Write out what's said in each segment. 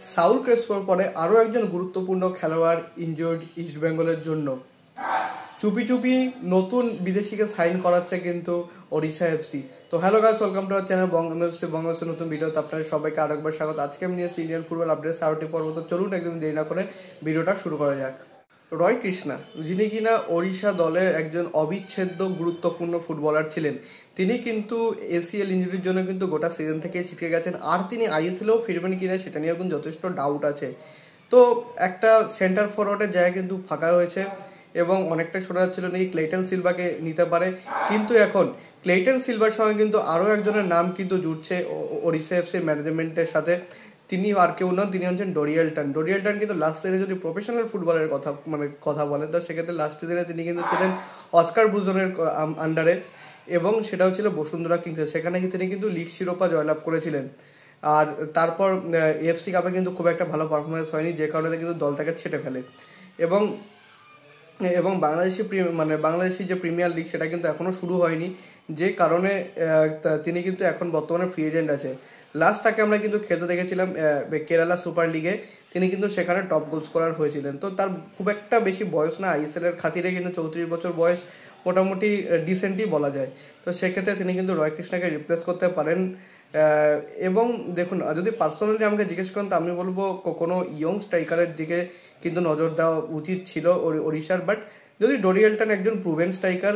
Saul ক্রেসপোর পরে আরও একজন গুরুত্বপূর্ণ খেলোয়াড় ইনজুর্ড ইস্টবেঙ্গলের জন্য। চুপি চুপি নতুন বিদেশিকে সাইন করাচ্ছে কিন্তু ওড়িশা এফসি। তো hello guys, welcome to our channel বাংলাদেশের নতুন ভিডিওতে আপনাদের সবাইকে আরেকবার স্বাগত। আজকে আমি নিয়েছি ইন্ডিয়ান ফুটবল আপডেট 4টি পর্ব। তো চলুন একদম দেরি না করে ভিডিওটা শুরু করা যাক। রয় কৃষ্ণা, যিনি কিনা ওড়িশা দলের একজন অবিচ্ছেদ্য গুরুত্বপূর্ণ ফুটবলার ছিলেন, তিনি কিন্তু এসিএল ইঞ্জুরির জন্য কিন্তু গোটা সিজন থেকে ছিটকে গেছেন। আর তিনি আইএসএলেও ফিরবেন কিনা সেটা নিয়েও কিন্তু যথেষ্ট ডাউট আছে। তো একটা সেন্টার ফরওয়ার্ডের জায়গা কিন্তু ফাঁকা রয়েছে এবং অনেকটা শোনা যাচ্ছিল নাকি ক্লেটন সিলভাকে নিতে পারে, কিন্তু এখন ক্লেটন সিলভার সঙ্গে কিন্তু আরও একজনের নাম কিন্তু জুড়ছে ওড়িশা এফসির ম্যানেজমেন্টের সাথে। তিনি আর কেউ নন, তিনি হচ্ছেন ডোরিয়েলটন কিন্তু লাস্ট সিজনে যদি প্রফেশনাল ফুটবলের কথা বলেন, তো সেক্ষেত্রে লাস্ট সিজনে তিনি কিন্তু ছিলেন অস্কার বুজনের আন্ডারে, এবং সেটাও ছিল বসুন্ধরা কিংসের। সেখানে তিনি কিন্তু লিগ শিরোপা জয়লাভ করেছিলেন। আর তারপর এফসি কাপে কিন্তু খুব একটা ভালো পারফরমেন্স হয়নি, যে কারণে কিন্তু দল তাকে ছেটে ফেলে। এবং বাংলাদেশি যে প্রিমিয়ার লিগ সেটা কিন্তু এখনও শুরু হয়নি, যে কারণে তিনি কিন্তু এখন বর্তমানে ফ্রি এজেন্ট আছে। লাস্ট তাকে আমরা কিন্তু খেলতে দেখেছিলাম কেরালা সুপার লিগে, তিনি কিন্তু সেখানে টপ গোল স্কোরার হয়েছিলেন। তো তার খুব একটা বেশি বয়স না, আইএসএলের খাতিরে কিন্তু 34 বছর বয়স মোটামুটি ডিসেন্টই বলা যায়। তো সেক্ষেত্রে তিনি কিন্তু রয় কৃষ্ণাকে রিপ্লেস করতে পারেন। এবং দেখুন, যদি পার্সোনালি আমাকে জিজ্ঞেস করেন তো আমি বলবো কোনো ইয়ং স্ট্রাইকারের দিকে কিন্তু নজর দেওয়া উচিত ছিল ওড়িশার। বাট যদি ডোরিয়েলটন একজন প্রুভেন স্ট্রাইকার,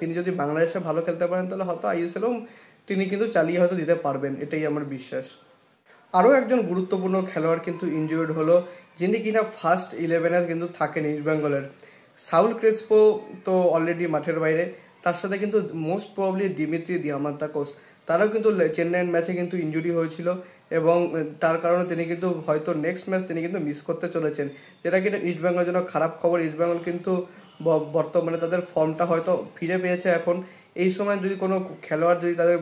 তিনি যদি বাংলাদেশে ভালো খেলতে পারেন তাহলে হয়তো আইএসএলও তিনি কিন্তু চালিয়ে হয়তো দিতে পারবেন, এটাই আমার বিশ্বাস। আরও একজন গুরুত্বপূর্ণ খেলোয়াড় কিন্তু ইনজুর্ড হলো, যিনি কিনা ফার্স্ট 11-এ কিন্তু থাকেন ইস্টবেঙ্গলের। সাউল ক্রেসপো তো অলরেডি মাঠের বাইরে, তার সাথে কিন্তু মোস্ট প্রবলি দিমিত্রি দিয়ামান্তাকোস, তারাও কিন্তু চেন্নাইয়ের ম্যাচে কিন্তু ইনজুরি হয়েছিল, এবং তার কারণে তিনি কিন্তু হয়তো নেক্সট ম্যাচ তিনি কিন্তু মিস করতে চলেছেন, যেটা কিন্তু ইস্টবেঙ্গলের জন্য খারাপ খবর। ইস্টবেঙ্গল কিন্তু বর্তমানে তাদের ফর্মটা হয়তো ফিরে পেয়েছে এখন। এই সময় যদি কোনো খেলোয়াড় যদি তাদের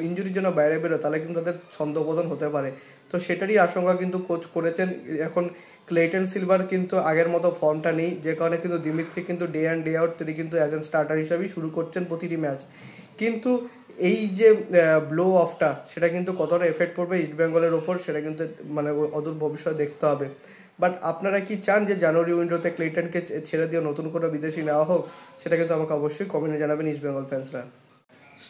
ইনজুরির জন্য বাইরে বেরোয়, তাহলে কিন্তু তাদের ছন্দপতন হতে পারে। তো সেটারই আশঙ্কা কিন্তু কোচ করেছেন। এখন ক্লেটন সিলভার কিন্তু আগের মতো ফর্মটা নেই, যে কারণে কিন্তু দিমিত্রি কিন্তু ডে অ্যান্ড ডে আউট তিনি কিন্তু অ্যাজ এন স্টার্টার হিসাবেই শুরু করছেন প্রতিটি ম্যাচ। কিন্তু এই যে ব্লো অফটা, সেটা কিন্তু কতটা এফেক্ট পড়বে ইস্টবেঙ্গলের ওপর, সেটা কিন্তু অদূর ভবিষ্যতে দেখতে হবে। বাট আপনারা কি চান যে জানুয়ারি উইন্ডোতে ক্লেটনকে ছেড়ে দিয়ে নতুন কোনো বিদেশি নেওয়া হোক? সেটা কিন্তু আমাকে অবশ্যই কমেন্টে জানাবেন ইস্টবেঙ্গল ফ্যান্সরা।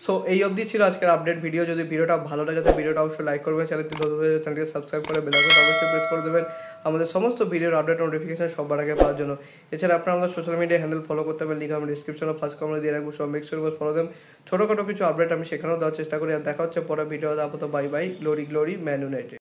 সো এই অবধি ছিল আজকের আপডেট ভিডিও। যদি ভিডিওটা ভালো লাগে তো ভিডিওটা অবশ্যই লাইক করবেন, চ্যানেলটিকে সাবস্ক্রাইব করে বেল আইকনটা অবশ্যই প্রেস করে দেবেন আমাদের সমস্ত ভিডিওর আপডেট নোটিফিকেশন সবার আগে পাওয়ার জন্য। এছাড়া আপনারা আমাদের সোশ্যাল মিডিয়া হ্যান্ডেল ফলো করতে পারেন, লিঙ্ক আমি ডিসক্রিপশনে ফার্স্ট কমেন্টে দিয়ে রাখবো। সব মেক শিওর ফলো দেন। ছোটোখাটো কিছু আপডেট আমি সেখানেও দেওয়ার চেষ্টা করি। আর দেখা হচ্ছে পরে ভিডিওতে। আপাতত bye bye. Glory man United.